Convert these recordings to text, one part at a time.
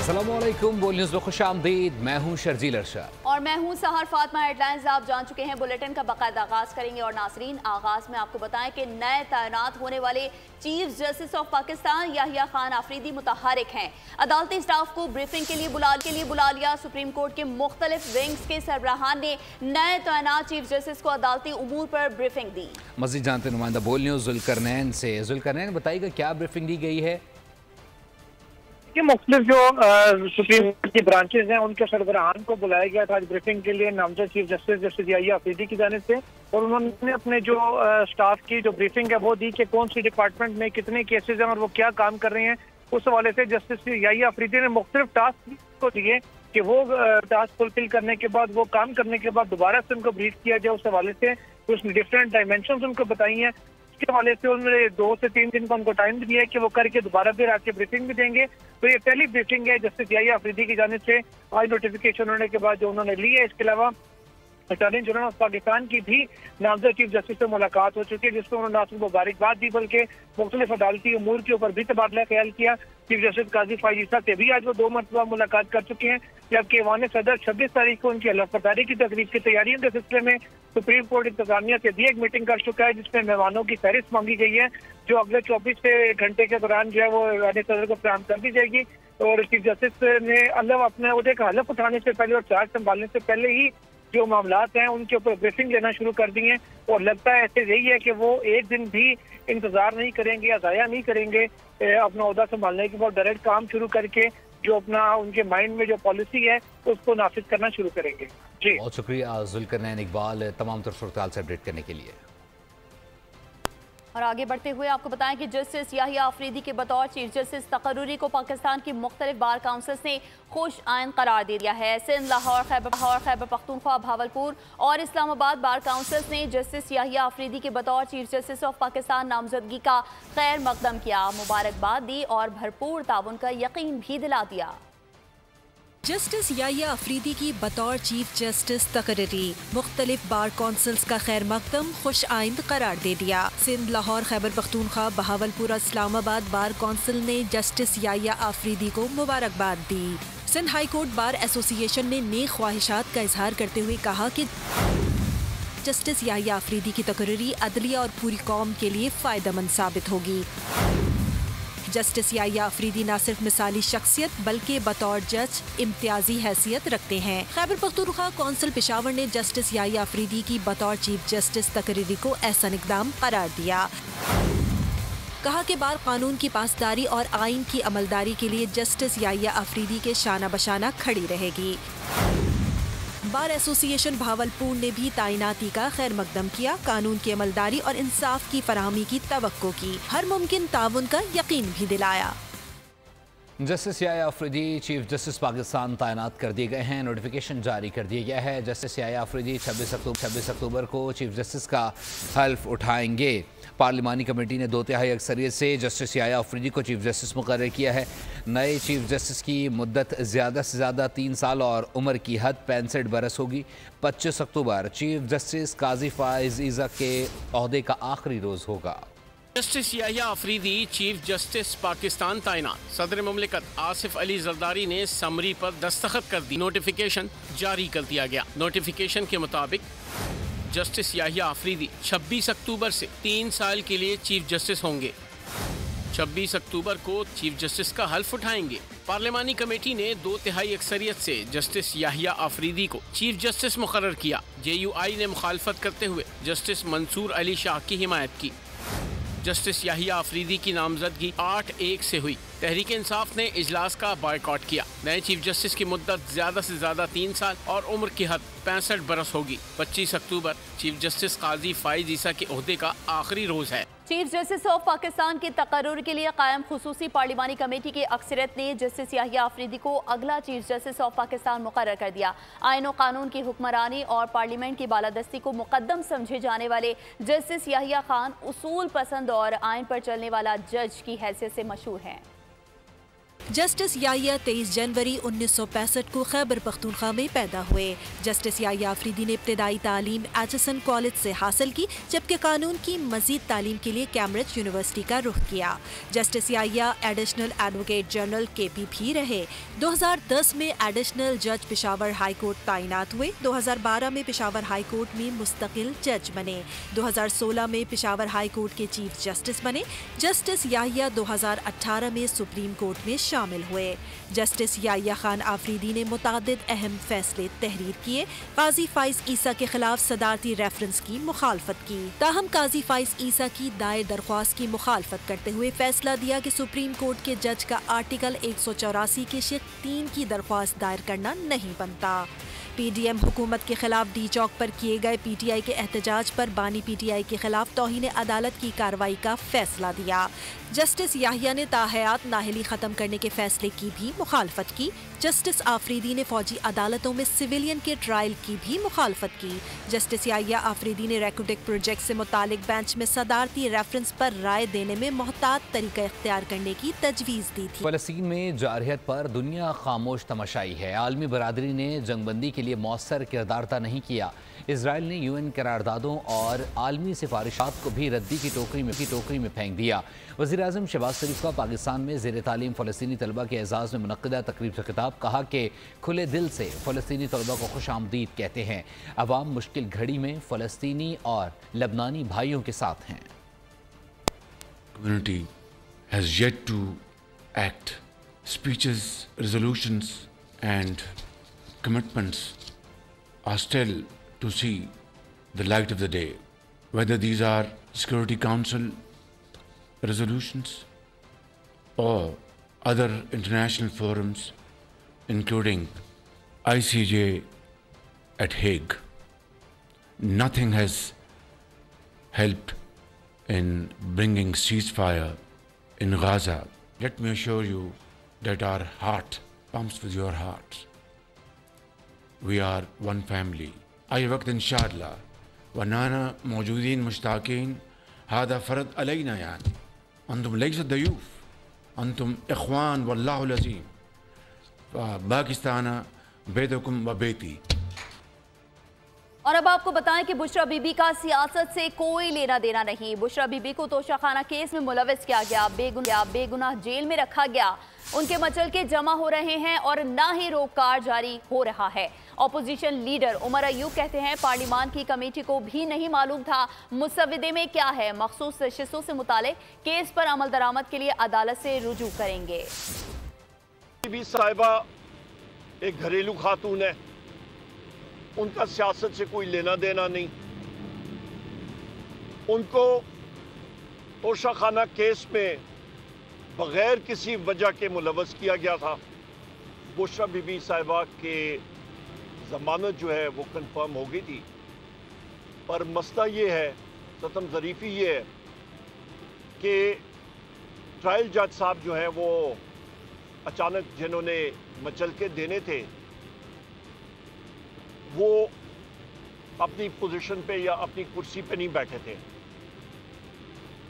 अस्सलामुअलैकुम, बोल न्यूज़ में खुशामदीद। मैं हूं शर्जील अरशद और मैं हूं सहर फातमा। हेडलाइंस आप जान चुके हैं, बुलेटिन का बाकायदा आगाज करेंगे। और नाजरीन, आगाज में आपको बताएं कि नए तैनात होने वाले chief justice of Pakistan Yahya Khan Afridi मुतहरिक हैं। अदालती स्टाफ को ब्रीफिंग के लिए बुला लिया। सुप्रीम कोर्ट के मुख्तलिफ विंग्स के सरबराहान ने नए तैनात चीफ जस्टिस को अदालती उमूर पर ब्रीफिंग दी। मज़ीद जानते नुमाइंदा बोल न्यूज़ जुल्करनैन से। जुल्करनैन, बताइएगा क्या ब्रीफिंग दी गई है? मुख्तलिफ जो सुप्रीम कोर्ट की ब्रांचेज हैं उनके सरबराहान को बुलाया गया था आज ब्रीफिंग के लिए नामजद चीफ जस्टिस याहिया आफरीदी की जानिब से। और उन्होंने अपने जो स्टाफ की जो ब्रीफिंग है वो दी कि कौन सी डिपार्टमेंट में कितने केसेज हैं और वो क्या काम कर रहे हैं। उस हवाले से जस्टिस याहिया आफरीदी ने मुख्तलिफ टास्क को दिए कि वो टास्क फुलफिल करने के बाद, वो काम करने के बाद दोबारा से उनको ब्रीफ किया जाए। उस हवाले से कुछ डिफरेंट डायमेंशन उनको बताई हैं। इसके हवाले से उन्होंने 2 से 3 दिन का उनको टाइम दिया है कि वो करके दोबारा फिर आके ब्रीफिंग भी देंगे। तो ये पहली ब्रीफिंग है जस्टिस याहिया आफरीदी की जानिब से आज नोटिफिकेशन होने के बाद जो उन्होंने ली है। इसके अलावा अटॉर्नी जनरल ऑफ पाकिस्तान की भी नामजद चीफ जस्टिस से मुलाकात हो चुकी है, जिसमें उन्होंने आपको मुबारकबाद दी, बल्कि मुख्तलिफ अदालती उमूर के ऊपर भी तबादला ख्याल किया। चीफ जस्टिस काजी फायज ईसा से भी आज वो 2 मरतबा मुलाकात कर चुके हैं, जबकि ऐवान सदर 26 तारीख को उनकी हलफबर्दारी की तकरीब की तैयारियों के सिलसिले में सुप्रीम कोर्ट इंतजामिया से भी एक मीटिंग कर चुका है, जिसमें मेहमानों की फहरिस्त मांगी गई है जो अगले 24 घंटे के दौरान जो है वो ऐवान सदर को फराहम कर दी जाएगी। और चीफ जस्टिस ने अपने अहदे का हलफ उठाने से पहले और चार्ज संभालने से पहले ही जो मामलात हैं उनके ऊपर ब्रीफिंग लेना शुरू कर दी है। और लगता है ऐसे यही है कि वो एक दिन भी इंतजार नहीं करेंगे या ज़ाया नहीं करेंगे। अपना ओहदा संभालने के बाद डायरेक्ट काम शुरू करके जो अपना उनके माइंड में जो पॉलिसी है उसको नाफिज करना शुरू करेंगे। जी, बहुत शुक्रिया जुल्करनैन इकबाल तमाम तरह सूरत से अपडेट करने के लिए। और आगे बढ़ते हुए आपको बताएं कि जस्टिस याहिया आफरीदी के बतौर चीफ जस्टिस तकर्रुरी को पाकिस्तान की मुख्तलिफ बार काउंसिल्स ने खुश आइन करार दे दिया है। सिंध, लाहौर, खैबर पख्तूनख्वा, भावलपुर और इस्लामाबाद बार काउंसिल्स ने जस्टिस याहिया आफरीदी के बतौर चीफ जस्टिस ऑफ पाकिस्तान नामजदगी का खैर मकदम किया, मुबारकबाद दी और भरपूर ताउन का यकीन भी दिला दिया। जस्टिस याहिया आफरीदी की बतौर चीफ जस्टिस तकर्री मुख्तलिफ बार कौंसिल्स का खैर मकदम खुश आइंद करार दे दिया। सिंध, लाहौर, खैबर पख्तूनख्वा, बहावलपुर और इस्लामाबाद बार कौंसिल ने जस्टिस याहिया आफरीदी को मुबारकबाद दी। Sindh high court bar association ने नेक ख्वाहिशात का इजहार करते हुए कहा कि जस्टिस याहिया आफरीदी की तकर्री अदलिया और पूरी कौम के लिए फायदेमंद साबित होगी। जस्टिस याहिया आफरीदी न सिर्फ मिसाली शख्सियत बल्कि बतौर जज इम्तियाजी हैसियत रखते हैं। खैबर पख्तूनख्वा कौंसिल पेशावर ने जस्टिस याहिया आफरीदी की बतौर चीफ जस्टिस तकरीरी को एहसन इक़दाम करार दिया। कहा कि बार कानून की पासदारी और आइन की अमलदारी के लिए जस्टिस याहिया आफरीदी के शाना बशाना खड़ी रहेगी। बार एसोसिएशन भावलपुर ने भी तैनाती का खैर मकदम किया, कानून की अमलदारी और इंसाफ की फराहमी की तवक्को की, हर मुमकिन ताउन का यकीन भी दिलाया। Justice Yahya Afridi chief justice Pakistan तैनात कर दिए गए हैं। नोटिफिकेशन जारी कर दिया गया है। जस्टिस याहिया आफरीदी 26 अक्टूबर को चीफ जस्टिस का हल्फ उठाएंगे। पार्लिमानी कमेटी ने 2/3 अक्सरियत से जस्टिस याहिया आफरीदी को चीफ जस्टिस मुकर्रर किया है। नए चीफ जस्टिस की मुद्दत ज़्यादा से ज़्यादा 3 साल और उम्र की हद 65 बरस होगी। 25 अक्टूबर चीफ जस्टिस काजी फायज ईसा के अहदे का आखिरी रोज़ होगा। Justice Yahya Afridi chief justice Pakistan तैनात। सदर मुमलिकत आसिफ अली जरदारी ने समरी पर दस्तखत कर दी। नोटिफिकेशन जारी कर दिया गया। नोटिफिकेशन के मुताबिक जस्टिस याहिया आफरीदी 26 अक्टूबर से 3 साल के लिए चीफ जस्टिस होंगे। 26 अक्टूबर को चीफ जस्टिस का हल्फ उठाएंगे। पार्लिमानी कमेटी ने 2/3 अक्सरियत से जस्टिस याहिया आफरीदी को चीफ जस्टिस मुकर्रर किया। JUI ने मुखालफत करते हुए जस्टिस मंसूर अली शाह की हिमायत की। जस्टिस याहिया आफरीदी की नामजदगी 8-1 से हुई। तहरीक इंसाफ ने इजलास का बायकॉट किया। नए चीफ जस्टिस की मुद्दत ज्यादा से ज्यादा 3 साल और उम्र की हद 65 बरस होगी। 25 अक्टूबर चीफ जस्टिस काजी फायज ईसा के ओहदे का आखिरी रोज है। चीफ जस्टिस ऑफ पाकिस्तान के तकर्रुर के लिए कायम खुसूसी पार्लिमानी कमेटी की अक्सरियत ने जस्टिस याहिया आफरीदी को अगला चीफ जस्टिस ऑफ पाकिस्तान मुकर्रर कर दिया। आइन और कानून की हुक्मरानी और पार्लियामेंट की बालादस्ती को मुकद्दम समझे जाने वाले जस्टिस याहिया खान उसूल पसंद और आइन पर चलने वाला जज की हैसियत से मशहूर हैं। जस्टिस याहिया 23 जनवरी 1965 को खैबर पख्तूनख्वा में पैदा हुए। जस्टिस याहिया अफरीदी ने इब्तदाई तालीम एचसन कॉलेज से हासिल की, जबकि कानून की मजीद तालीम के लिए कैम्ब्रिज यूनिवर्सिटी का रुख किया। Justice Yahya additional advocate general KP भी रहे। 2010 में एडिशनल जज पेशावर हाई कोर्ट तैनात हुए। 2012 में पेशावर हाई कोर्ट में मुस्तकिल जज बने। 2016 में पेशावर हाई कोर्ट के चीफ जस्टिस बने। जस्टिस याहिया 2018 में सुप्रीम कोर्ट में शामिल हुए। जस्टिस याहिया खान आफरीदी ने मुतादिद अहम फैसले तहरीर किए। काजी फाइज ईसा के खिलाफ सदारती रेफरेंस की मुखालफत की, ताहम काजी फाइज ईसा की दायर दरख्वास्त की मुखालफत करते हुए फैसला दिया कि सुप्रीम कोर्ट के जज का आर्टिकल 184 के शिक 3 की दरख्वास्त दायर करना नहीं बनता। PDM हुकूमत के खिलाफ डी चौक पर किए गए PTI के एहतजाज पर बानी PTI के खिलाफ तौहीन अदालत की कार्रवाई का फैसला दिया। जस्टिस याहिया ने ताहयात नाहली खत्म करने के फैसले की भी मुखालफत की। जस्टिस आफरीदी ने फौजी अदालतों में सिविलियन के ट्रायल की भी मुखालफत की। जस्टिस याहिया आफरीदी ने रेकोडेक प्रोजेक्ट से मुतालिक बेंच में सदारती रेफरेंस पर राय देने में मोहतात तरीका इख्तियार करने की तजवीज़ दी थी। फ़लस्तीन में जारहियत पर दुनिया खामोश तमाशाई है। आलमी बरादरी ने जंगबंदी के लिए मौसर किरदार अदा नहीं किया। इसराइल ने UN करारदादों और आलमी सिफारिशात को भी रद्दी की टोकरी में फेंक दिया। वज़ीर-ए-आज़म शहबाज शरीफ का पाकिस्तान में ज़ेर तालीम फ़लस्तीनी तलबा के एजाज़ में मुनक़्क़दा तकरीब से खिताब, कहा कि खुले दिल से फ़लस्तीनी तलबा को खुश आमदीद कहते हैं। अवाम मुश्किल घड़ी में फ़लस्तीनी और लबनानी भाइयों के साथ हैं। Community has yet to act. Speeches, resolutions and commitments are still to see the light of the day, whether these are Security Council resolutions or other international forums, including ICJ at Hague. Nothing has helped in bringing ceasefire in Gaza. Let me assure you that our heart pumps with your hearts. We are one family. आई वक्त इंशाअल्लाह वनाना मौजूदीन मुश्ताकीन हादा फ़र्द अलैना यानी अंतुम लैसा दयूफ अंतुम इख्वान वल्लाहुल अज़ीम पाकिस्तान बेदकुम व बेती। और अब आपको बताएं कि बुशरा बीबी का सियासत से कोई लेना देना नहीं। बुशरा बीबी को तोशाखाना केस में मुलविस किया गया, बेगुनाह जेल में रखा गया। उनके मचल के जमा हो रहे हैं और ना ही रोककार जारी हो रहा है। ऑपोजिशन लीडर उमर अयूब कहते हैं पार्लिमान की कमेटी को भी नहीं मालूम था मुसव्वदे में क्या है। मखसूस नशिस्तों से मुतालिक केस पर अमल दरामद के लिए अदालत से रुजू करेंगे। बीबी साहिबा एक घरेलू खातून है, उनका सियासत से कोई लेना देना नहीं। उनको तोशाखाना केस में बगैर किसी वजह के मुलवस किया गया था। बुशरा बीबी साहिबा के ज़मानत जो है वो कंफर्म हो गई थी, पर मसला ये है, सतम ज़रीफ़ी ये है कि ट्रायल जज साहब जो हैं वो अचानक जिन्होंने मचल के देने थे वो अपनी पोजीशन पे या अपनी कुर्सी पे नहीं बैठे थे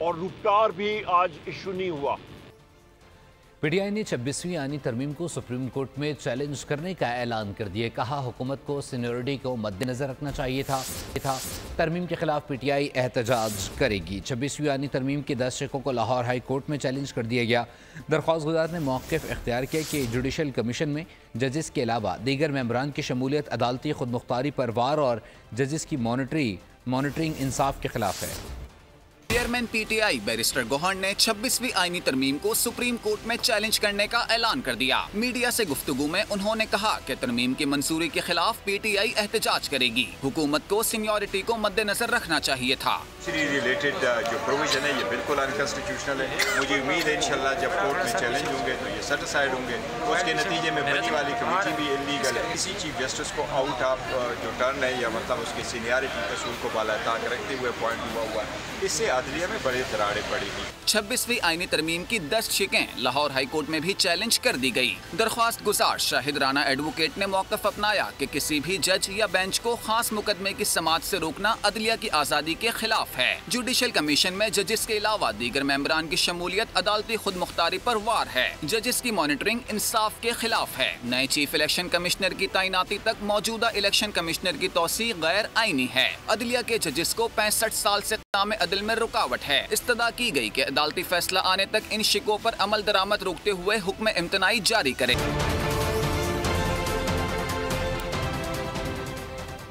और रुककार भी आज इशू नहीं हुआ। PTI ने 26वीं आईनी तरमीम को सुप्रीम कोर्ट में चैलेंज करने का ऐलान कर दिया। कहा हुकूमत को सीनियरिटी को मद्देनजर रखना चाहिए था। तरमीम के खिलाफ PTI एहतजाज करेगी। 26वीं आईनी तरमीम के 10 शिकों को लाहौर हाई कोर्ट में चैलेंज कर दिया गया। दरख्वास्त गुजार ने मौक़िफ़ इख्तियार किया कि जुडिशल कमीशन में जजेस के अलावा दीगर मेंबरान की शमूलियत अदालती खुद मुख्तारी पर वार और जजेस की मॉनिटरिंग इंसाफ के खिलाफ है। चेयरमैन PTI बैरिस्टर गौहर ने 26वीं आईनी तरमीम को सुप्रीम कोर्ट में चैलेंज करने का ऐलान कर दिया। मीडिया से गुफ्तगू में उन्होंने कहा कि तरमीम की मंजूरी के खिलाफ PTI एहतजाज करेगी। हुकूमत को सीनियरिटी को मद्देनजर रखना चाहिए था। रिलेटेड जो प्रोविजन है ये बिल्कुल अनकॉन्स्टिट्यूशनल है। मुझे उम्मीद है इंशाल्लाह जब कोर्ट में चैलेंज होंगे तो ये सेटिस्फाइड होंगे। उसके नतीजे में बनी वाली कमेटी भी इलीगल है। किसी चीफ जस्टिस को आउट ऑफ जो टर्न है या मतलब उसकी सीनियरिटी कसूर को बाला ताक रखते हुए अपॉइंट हुआ है। इससे अदलिया में बड़ी दरारें पड़ेगी। 26वीं आईनी तरमीम की 10 शिकें लाहौर हाई कोर्ट में भी चैलेंज कर दी गई। दरख्वास्त गुजार शाहिद राना एडवोकेट ने मौक़िफ़ अपनाया कि किसी भी जज या बेंच को खास मुकदमे की समाअत से रोकना अदलिया की आज़ादी के खिलाफ है। जुडिशल कमीशन में जजेस के अलावा दीगर मेंबरान की शमूलियत अदालती खुद मुख्तारी पर वार है। जजेस की मॉनिटरिंग इंसाफ के खिलाफ है। नए चीफ इलेक्शन कमिश्नर की तैनाती तक मौजूदा इलेक्शन कमिश्नर की तौसी गैर आईनी है। अदलिया के जजेस को 65 साल से क़याम अदल में रुकावट है। इस्तदा की गई कि अदालती फैसला आने तक इन शिकों पर अमल दरामद रोकते हुए हुक्म इम्तनाई जारी करे।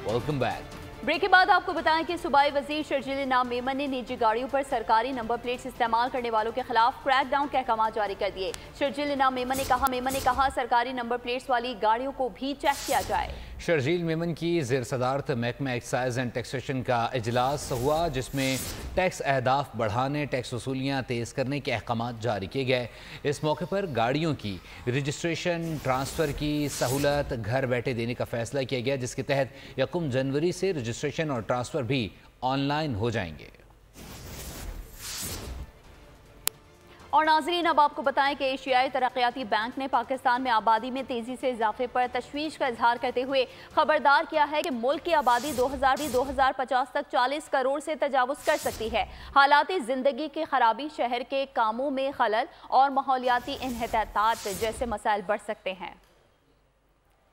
Welcome back. ब्रेक के बाद आपको बताएं कि सूबाई वजीर शर्जील इनाम मेमन ने निजी गाड़ियों पर सरकारी नंबर प्लेट्स इस्तेमाल करने वालों के खिलाफ क्रैकडाउन के अहकाम जारी कर दिए। शर्जील इनाम मेमन ने कहा सरकारी नंबर प्लेट्स वाली गाड़ियों को भी चेक किया जाए। शर्जील मेमन की ज़ेर सदारत महकमा एक्साइज एंड टैक्सेशन का इजलास हुआ, जिसमें टैक्स अहदाफ बढ़ाने, टैक्स वसूलियाँ तेज़ करने के अहकाम जारी किए गए। इस मौके पर गाड़ियों की रजिस्ट्रेशन ट्रांसफ़र की सहूलत घर बैठे देने का फैसला किया गया, जिसके तहत 1 जनवरी से रजिस्ट्रेशन और ट्रांसफ़र भी ऑनलाइन हो जाएंगे। और नाज़रीन, अब आपको बताएं कि एशियाई तरक्याती बैंक ने पाकिस्तान में आबादी में तेज़ी से इजाफे पर तशवीश का इजहार करते हुए खबरदार किया है कि मुल्क की आबादी 2050 तक 40 करोड़ से तजावुज़ कर सकती है। हालाती ज़िंदगी की खराबी, शहर के कामों में खलल और माहौलियाती इन्हितात जैसे मसाइल बढ़ सकते हैं।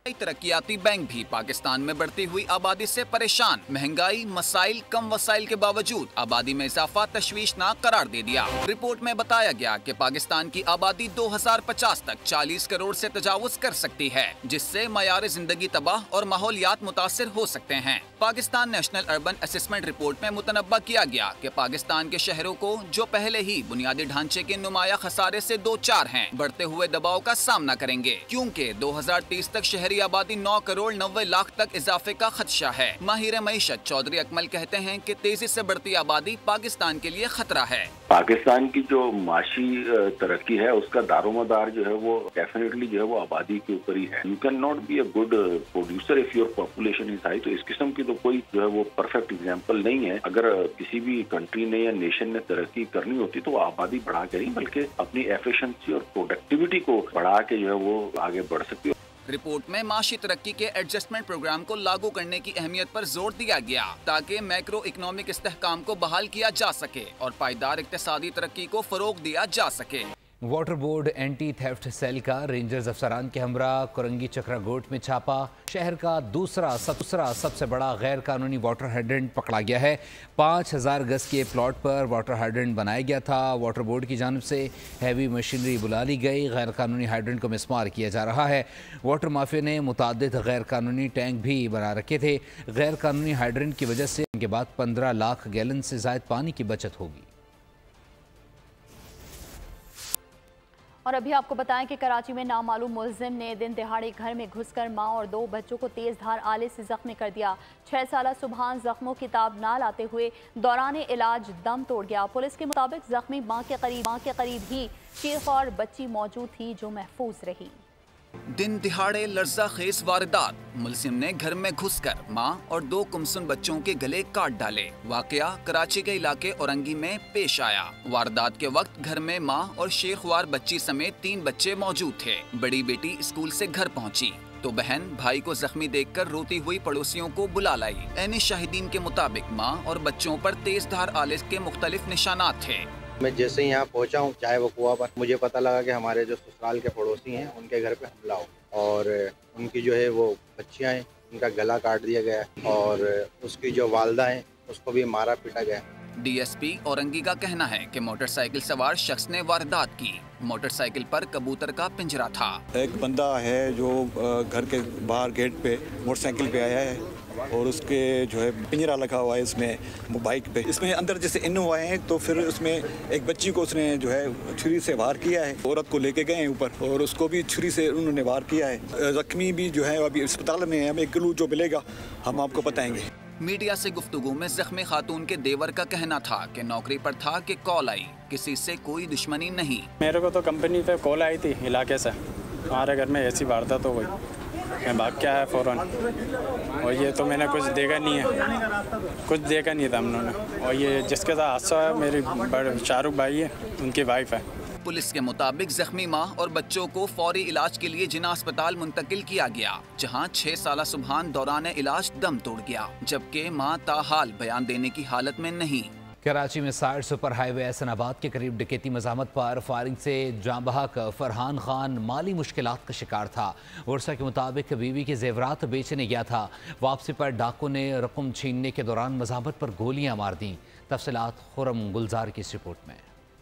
तरक्याती बैंक भी पाकिस्तान में बढ़ती हुई आबादी से परेशान। महंगाई, मसाइल, कम वसाइल के बावजूद आबादी में इजाफा तशवीशनाक करार दे दिया। रिपोर्ट में बताया गया कि पाकिस्तान की आबादी 2050 तक 40 करोड़ से तजावुज कर सकती है, जिससे मयार जिंदगी तबाह और माहौलियात मुतासिर हो सकते हैं। Pakistan national urban assessment report में मुतनब्बा किया गया कि पाकिस्तान के शहरों को, जो पहले ही बुनियादी ढांचे के नुमाया खसारे से 2-4 हैं, बढ़ते हुए दबाव का सामना करेंगे, क्योंकि 2030 तक शहरी आबादी 9 करोड़ 90 लाख तक इजाफे का खदशा है। माहिर मईशत चौधरी अकमल कहते हैं कि तेजी से बढ़ती आबादी पाकिस्तान के लिए खतरा है। पाकिस्तान की जो माशी तरक्की है उसका दारोमदार जो है वो डेफिनेटली जो है वो आबादी के ऊपर ही है। You can not be a good producer if your population is high. तो इस किस्म की तो कोई जो है वो परफेक्ट एग्जांपल नहीं है। अगर किसी भी कंट्री ने या नेशन ने तरक्की करनी होती तो वो आबादी बढ़ा के नहीं, बल्कि अपनी एफिशिएंसी और प्रोडक्टिविटी को बढ़ा के जो है वो आगे बढ़ सकती है। रिपोर्ट में माशी तरक्की के एडजस्टमेंट प्रोग्राम को लागू करने की अहमियत पर जोर दिया गया, ताकि मैक्रो इकोनॉमिक इस्तेहकाम को बहाल किया जा सके और पायदार इक्तिसादी तरक्की को फरोग दिया जा सके। Water board anti theft cell का रेंजर्स अफसरान के हमरा कुरंगी चक्रा गोट में छापा। शहर का दूसरा सबसे बड़ा गैर कानूनी वाटर हाइड्रेंट पकड़ा गया है। 5000 गज के प्लॉट पर वाटर हाइड्रेंट बनाया गया था। वाटर बोर्ड की जानिब से हैवी मशीनरी बुला ली गई। गैर कानूनी हाइड्रेंट को मिसमार किया जा रहा है। वाटर माफिया ने मुतादिद गैर कानूनी टैंक भी बना रखे थे। गैर कानूनी हाइड्रेंट की वजह से इनके बाद 15 लाख गैलन से ज़ायद पानी की बचत होगी। और अभी आपको बताएं कि कराची में नामालूम मुलजिम ने दिन दिहाड़े घर में घुसकर मां और 2 बच्चों को तेज धार आले से जख्मी कर दिया। 6 साला सुबहान जख्मों की ताब ना लाते हुए दौरान इलाज दम तोड़ गया। पुलिस के मुताबिक जख्मी मां के करीब ही चीख और बच्ची मौजूद थी, जो महफूज रही। दिन दिहाड़े लर्जा खेज वारदात। मुलजिम ने घर में घुसकर मां और 2 गुमसुम बच्चों के गले काट डाले। वाकया कराची के इलाके औरंगी में पेश आया। वारदात के वक्त घर में मां और शेखवार बच्ची समेत 3 बच्चे मौजूद थे। बड़ी बेटी स्कूल से घर पहुंची तो बहन भाई को जख्मी देखकर रोती हुई पड़ोसियों को बुला लाई। ऐने शाहिदीन के मुताबिक मां और बच्चों पर तेज धार आले के मुख्तलिफ निशानात थे। मैं जैसे ही यहाँ पहुँचा हूँ चाय वकुआ पर, मुझे पता लगा कि हमारे जो ससुराल के पड़ोसी हैं उनके घर पे हमला हो और उनकी जो है वो बच्चियाँ हैं उनका गला काट दिया गया और उसकी जो वालदा हैं उसको भी मारा पीटा गया। डीएसपी औरंगी का कहना है कि मोटरसाइकिल सवार शख्स ने वारदात की। मोटरसाइकिल पर कबूतर का पिंजरा था। एक बंदा है जो घर के बाहर गेट पे मोटरसाइकिल पे आया है और उसके जो है पिंजरा लगा हुआ है इसमें बाइक पे। इसमें अंदर जैसे इन हुए हैं तो फिर उसमें एक बच्ची को उसने जो है छुरी से वार किया है। औरत को लेके गए हैं ऊपर और उसको भी छुरी से उन्होंने वार किया है। जख्मी भी जो है अभी अस्पताल में है। हमें क्लू जो मिलेगा हम आपको बताएंगे। मीडिया से गुफ्तगू में जख्मी खातून के देवर का कहना था कि नौकरी पर था कि कॉल आई, किसी से कोई दुश्मनी नहीं। मेरे को तो कंपनी पे कॉल आई थी इलाके से, हमारे घर में ऐसी वारदात हो गई मैं भाग के आया फ़ौरन, और ये तो मैंने कुछ देखा नहीं है, कुछ देखा नहीं था हम लोगों ने। और ये जिसके साथ हादसा है मेरी बड़े शाहरुख भाई है, उनकी वाइफ है। पुलिस के मुताबिक जख्मी माँ और बच्चों को फौरी इलाज के लिए जिन्ना अस्पताल मुंतकिल किया गया, जहां 6 साला सुबहान दौरान इलाज दम तोड़ गया, जबकि माँ ताहाल बयान देने की हालत में नहीं। कराची में साइड सुपर हाईवे एहसनाबाद के करीब डकैती मज़ामत पर फायरिंग से जाँ बहक फरहान खान माली मुश्किलात का शिकार था। वर्षा के मुताबिक बीवी के जेवरात बेचने गया था। वापसी पर डाकू ने रकम छीनने के दौरान मज़ामत पर गोलियां मार दी। तफसीलात खुरम गुलजार की इस रिपोर्ट में।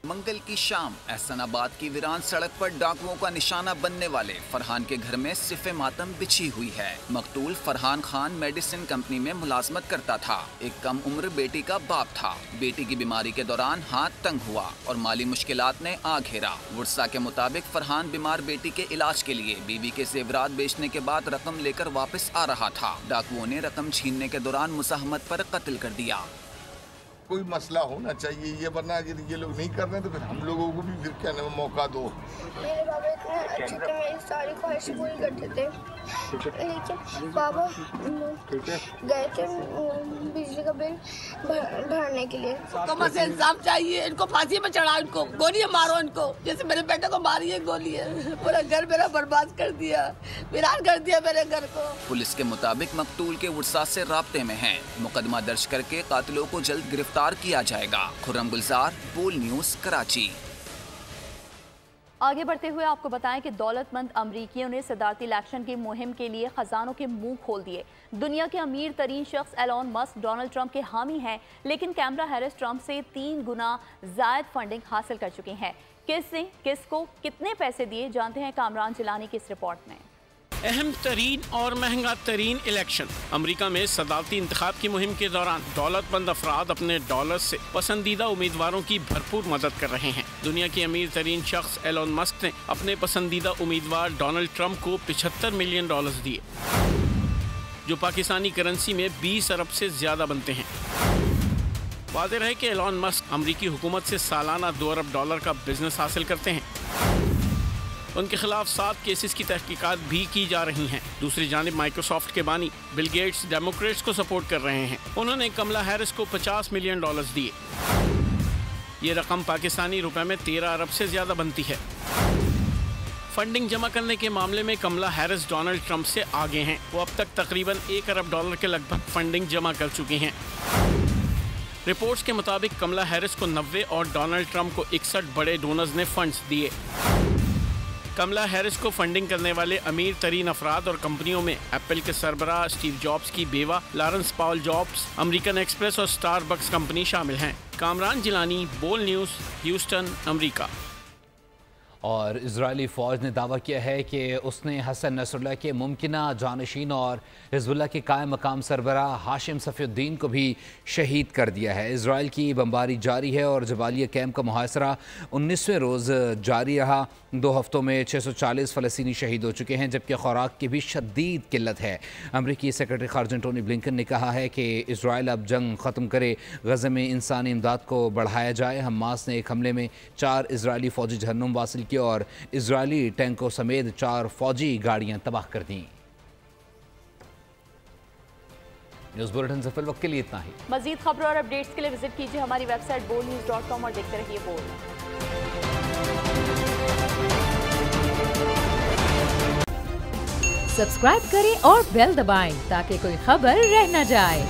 मंगल की शाम एहसनाबाद की वीरान सड़क पर डाकुओं का निशाना बनने वाले फरहान के घर में सिफे मातम बिछी हुई है। मकतूल फरहान खान मेडिसिन कंपनी में मुलाजमत करता था। एक कम उम्र बेटी का बाप था। बेटी की बीमारी के दौरान हाथ तंग हुआ और माली मुश्किलात ने आ घेरा। वर्षा के मुताबिक फरहान बीमार बेटी के इलाज के लिए बीवी के जेवरात बेचने के बाद रकम लेकर वापस आ रहा था। डाकुओं ने रकम छीनने के दौरान मुसाहमत पर कत्ल कर दिया। कोई मसला होना चाहिए, ये वरना अगर ये लोग नहीं कर रहे तो फिर हम लोगों को भी फिर क्या मौका दो। मेरे बाबा इतने अच्छे थे, मेरी सारी ख्वाहिशें पूरी करते थे, लेकिन बाबा गए थे बिजली का बिल भरने के लिए। तो मुझे इंसाफ चाहिए, इनको फांसी में चढ़ाओ, इनको गोलियां मारो, इनको जैसे मेरे बेटे को मारी है गोली है। पूरा घर मेरा बर्बाद कर दिया, वीरान कर दिया मेरे घर को। पुलिस के मुताबिक मकतूल के वर्षा से राब्ते में हैं। मुकदमा दर्ज करके कातिलों को जल्द गिरफ्तार किया जाएगा। खुर्रम गुलजार, बोल न्यूज़, कराची। आगे बढ़ते हुए आपको बताएं कि दौलतमंद अमरीकियों ने सदारती इलेक्शन की मुहिम के लिए खजानों के मुंह खोल दिए। दुनिया के अमीर तरीन शख्स एलोन मस्क डोनाल्ड ट्रंप के हामी हैं, लेकिन कैमला हैरिस ट्रंप से 3 गुना जायद फंडिंग हासिल कर चुके हैं। किसने किसको कितने पैसे दिए, जानते हैं कामरान जिलानी की इस रिपोर्ट में। अहम तरीन और महंगा तरीन इलेक्शन अमरीका में सदारती इंतखाब की मुहिम के दौरान दौलतमंद अफराद अपने डॉलर से पसंदीदा उम्मीदवारों की भरपूर मदद कर रहे हैं। दुनिया के अमीर तरीन शख्स एलोन मस्क ने अपने पसंदीदा उम्मीदवार डोनाल्ड ट्रंप को $75 मिलियन दिए, जो पाकिस्तानी करेंसी में 20 अरब से ज्यादा बनते हैं। वाज़ेह रहे कि एलोन मस्क अमरीकी हुकूमत से सालाना $2 अरब का बिजनेस हासिल करते हैं। उनके खिलाफ 7 केसेस की तहकीकात भी की जा रही हैं। दूसरी जानिब माइक्रोसॉफ्ट के बानी बिल गेट्स डेमोक्रेट्स को सपोर्ट कर रहे हैं। उन्होंने कमला हैरिस को $50 मिलियन दिए। ये रकम पाकिस्तानी रुपए में 13 अरब से ज्यादा बनती है। फंडिंग जमा करने के मामले में कमला हैरिस डोनाल्ड ट्रंप से आगे हैं। वो अब तक तकरीबन $1 अरब के लगभग फंडिंग जमा कर चुकी हैं। रिपोर्ट्स के मुताबिक कमला हैरिस को 90 और डोनाल्ड ट्रंप को 61 बड़े डोनर्स ने फंड्स दिए। कमला हैरिस को फंडिंग करने वाले अमीर तरीन अफराद और कंपनियों में एप्पल के सरबराह स्टीव जॉब्स की बेवा Lawrence Paul jobs, American express और स्टारबक्स कंपनी शामिल हैं। कामरान जिलानी, बोल न्यूज़, ह्यूस्टन, अमेरिका। और इजरायली फ़ौज ने दावा किया है कि उसने हसन नसरुल्लाह के मुमकिना जानशीन और हिज़्बुल्लाह के कायम मकाम सरबराह हाशिम सफ़ीउद्दीन को भी शहीद कर दिया है। इजराइल की बमबारी जारी है और जबालिया कैंप का मुहासरा 19वें रोज़ जारी रहा। 2 हफ्तों में 640 फ़लस्तीनी शहीद हो चुके हैं, जबकि खुराक की भी शदीद किल्लत है। अमरीकी सेक्रेटरी ख़ारजा टोनी ब्लिंकन ने कहा है कि इजराइल अब जंग ख़त्म करे, गज़ा में इंसानी इमदाद को बढ़ाया जाए। हमास ने एक हमले में 4 इजरायली फ़ौजी जहन्नुम वासिल किए और इजरायली टैंकों समेत 4 फौजी गाड़ियां तबाह कर दी। न्यूज़ बुलेटिन से फिल वक्त के लिए इतना ही। मज़ीद खबरों और अपडेट्स के लिए विजिट कीजिए हमारी वेबसाइट bolnews.com और देखते रहिए बोल। सब्सक्राइब करें और बेल दबाएं ताकि कोई खबर रह न जाए।